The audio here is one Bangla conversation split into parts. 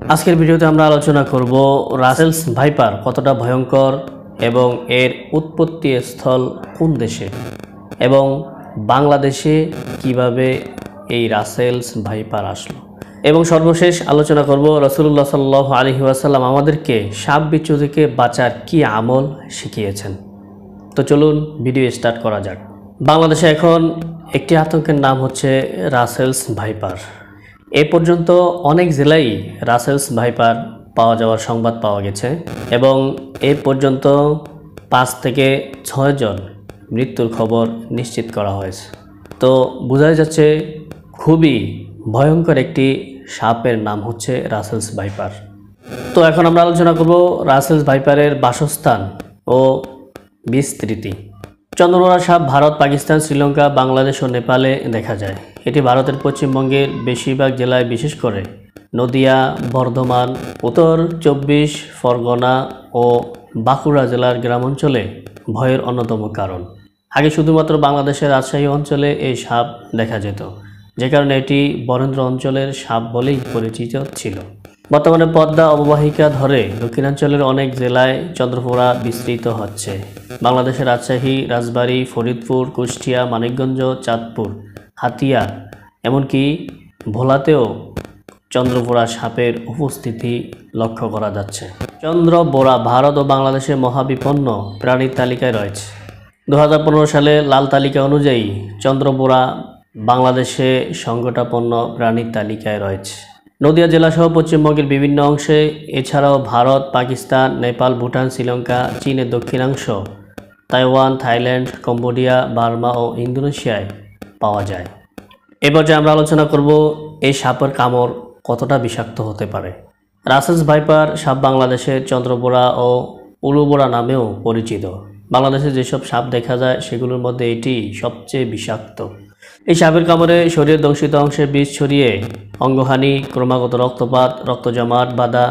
আজকের ভিডিওতে আমরা আলোচনা করব রাসেলস ভাইপার কতটা ভয়ঙ্কর এবং এর উৎপত্তি স্থল কোন দেশে এবং বাংলাদেশে কিভাবে এই রাসেলস ভাইপার আসলো এবং সর্বশেষ আলোচনা করব রাসূলুল্লাহ সাল্লাল্লাহু আলাইহি ওয়াসাল্লাম আমাদেরকে সাপ বিচ্ছু থেকে বাঁচার কি আমল শিখিয়েছেন। তো চলুন ভিডিও স্টার্ট করা যাক। বাংলাদেশে এখন একটি আতঙ্কের নাম হচ্ছে রাসেলস ভাইপার। এ পর্যন্ত অনেক জেলায় রাসেলস ভাইপার পাওয়া যাওয়ার সংবাদ পাওয়া গেছে এবং এ পর্যন্ত 5 থেকে 6 জন মৃত্যুর খবর নিশ্চিত করা হয়েছে। তো বোঝা যাচ্ছে খুবই ভয়ঙ্কর একটি সাপের নাম হচ্ছে রাসেলস ভাইপার। তো এখন আমরা আলোচনা করব রাসেলস ভাইপারের বাসস্থান ও বিস্তৃতি। চন্দ্রবোরা সাপ ভারত, পাকিস্তান, শ্রীলঙ্কা, বাংলাদেশ ও নেপালে দেখা যায়। এটি ভারতের পশ্চিমবঙ্গের বেশিরভাগ জেলায়, বিশেষ করে নদিয়া, বর্ধমান, উত্তর 24 পরগনা ও বাঁকুড়া জেলার গ্রামাঞ্চলে ভয়ের অন্যতম কারণ। আগে শুধুমাত্র বাংলাদেশের রাজশাহী অঞ্চলে এই সাপ দেখা যেত, যে কারণে এটি বরেন্দ্র অঞ্চলের সাপ বলেই পরিচিত ছিল। বর্তমানে পদ্মা অববাহিকা ধরে দক্ষিণাঞ্চলের অনেক জেলায় চন্দ্রবোরা বিস্তৃত হচ্ছে। বাংলাদেশের রাজশাহী, রাজবাড়ী, ফরিদপুর, কুষ্টিয়া, মানিকগঞ্জ, চাঁদপুর, হাতিয়া এমনকি ভোলাতেও চন্দ্রবোরা সাপের উপস্থিতি লক্ষ্য করা যাচ্ছে। চন্দ্রবোরা ভারত ও বাংলাদেশের মহাবিপন্ন প্রাণীর তালিকায় রয়েছে। 2015 সালে লাল তালিকা অনুযায়ী চন্দ্রবোরা বাংলাদেশে সংকটাপন্ন প্রাণীর তালিকায় রয়েছে। নদিয়া জেলাসহ পশ্চিমবঙ্গের বিভিন্ন অংশে, এছাড়াও ভারত, পাকিস্তান, নেপাল, ভুটান, শ্রীলঙ্কা, চীনের দক্ষিণাংশ, তাইওয়ান, থাইল্যান্ড, কম্বোডিয়া, বার্মা ও ইন্দোনেশিয়ায় পাওয়া যায়। এ পর্যায়ে আমরা আলোচনা করব এই সাপের কামড় কতটা বিষাক্ত হতে পারে। রাসেলস ভাইপার সাপ বাংলাদেশে চন্দ্রবোরা ও উলুবোরা নামেও পরিচিত। বাংলাদেশে যেসব সাপ দেখা যায় সেগুলোর মধ্যে এটি সবচেয়ে বিষাক্ত। এই সাপের কামড়ে শরীরের দংশিত অংশে বিষ ছড়িয়ে অঙ্গহানি, ক্রমাগত রক্তপাত, রক্ত জমাট বাঁধা,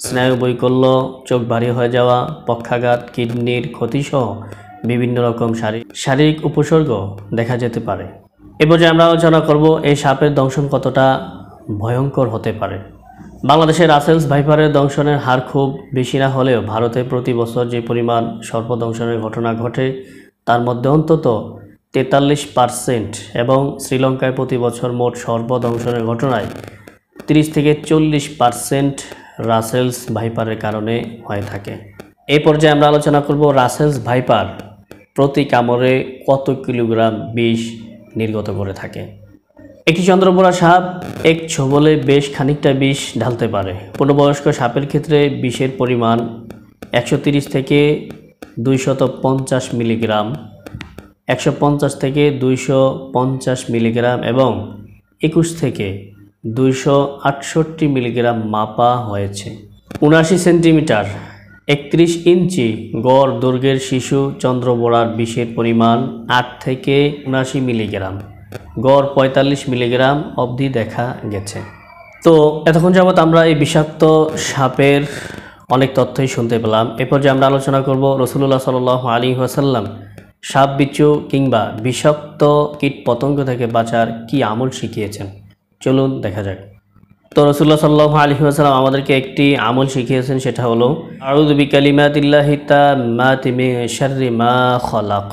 স্নায়ু বৈকল্য, চোখ ভারী হয়ে যাওয়া, পক্ষাঘাত, কিডনির ক্ষতিসহ বিভিন্ন রকম শারীরিক উপসর্গ দেখা যেতে পারে। এ পর্যায়ে আমরা আলোচনা করব এই সাপের দংশন কতটা ভয়ঙ্কর হতে পারে। বাংলাদেশের রাসেলস ভাইপারের দংশনের হার খুব বেশি না হলেও ভারতে প্রতি বছর যে পরিমাণ সর্পদংশনের ঘটনা ঘটে তার মধ্যে অন্তত 43% এবং শ্রীলঙ্কায় প্রতি বছর মোট সর্পদংশনের ঘটনায় 30 থেকে 40% রাসেলস ভাইপারের কারণে হয়ে থাকে। এই পর্যায়ে আমরা আলোচনা করব রাসেলস ভাইপার প্রতি কামড়ে কত কিলোগ্রাম বিষ নির্গত করে থাকে। একটি চন্দ্রবোরা সাপ এক ছোবলে বেশ খানিকটা বিষ ঢালতে পারে। পূর্ণবয়স্ক সাপের ক্ষেত্রে বিষের পরিমাণ 130 থেকে 250 মিলিগ্রাম, 150 থেকে 250 মিলিগ্রাম এবং 21 থেকে 268 মিলিগ্রাম মাপা হয়েছে। 79 সেন্টিমিটার 31 ইঞ্চি গড় দৈর্ঘ্যের শিশু চন্দ্রবোরার বিষের পরিমাণ 8 থেকে 79 মিলিগ্রাম, গড় 45 মিলিগ্রাম অবধি দেখা গেছে। তো এতক্ষণ যাবৎ আমরা এই বিষাক্ত সাপের অনেক তথ্যই শুনতে পেলাম। এরপর যে আমরা আলোচনা করব রাসূলুল্লাহ সাল্লাল্লাহু আলাইহি ওয়াসাল্লাম সাপ বিচ্ছু কিংবা বিষাক্ত কীট পতঙ্গ থেকে বাঁচার কি আমল শিখিয়েছেন। চলুন দেখা যাক। তো রাসূলুল্লাহ সাল্লাল্লাহু আলাইহি ওয়াসাল্লাম আমাদেরকে একটি আমল শিখিয়েছেন, সেটা হলো আউযু বিকালিমাতিল্লাহি তাম্মাতি মিন শাররি মা খলাক।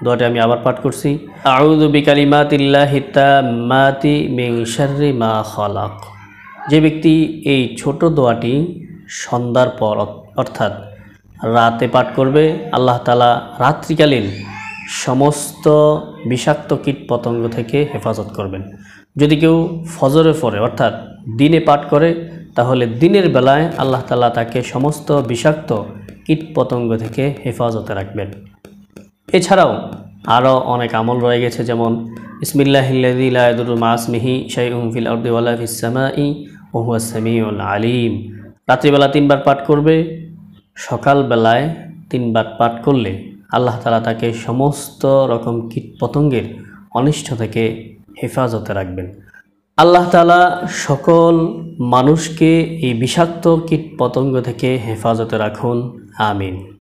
দোয়াটি আমি আবার পাঠ করছি, আউযু বিকালিমাতিল্লাহি তাম্মাতি মিন শাররি মা খলাক। যে ব্যক্তি এই ছোট দোয়াটি সন্ধ্যার পর অর্থাৎ রাতে পাঠ করবে, আল্লাহ তাআলা রাত্রিকালীন সমস্ত বিষাক্ত কীট পতঙ্গ থেকে হেফাজত করবেন। যদি কেউ ফজরের পরে অর্থাৎ দিনে পাঠ করে তাহলে দিনের বেলায় আল্লাহ তাআলা তাকে সমস্ত বিষাক্ত কীট পতঙ্গ থেকে হেফাজতে রাখবেন। এছাড়াও আরও অনেক আমল রয়ে গেছে, যেমন বিসমিল্লাহিল্লাযী লা ইয়াদুররু মা ইসমিহি শাইউন ফিল আরদি ওয়ালা ফিস সামাই ওয়া হুয়াস সামিউল আলিম। রাত্রিবেলা 3 বার পাঠ করবে, সকালবেলায় 3 বার পাঠ করলে আল্লাহ তাআলা তাকে সমস্ত রকম কীট পতঙ্গের অনিষ্ট থেকে হেফাজতে রাখবেন। আল্লাহ তাআলা সকল মানুষকে এই বিষাক্ত কীট পতঙ্গ থেকে হেফাজতে রাখুন, আমিন।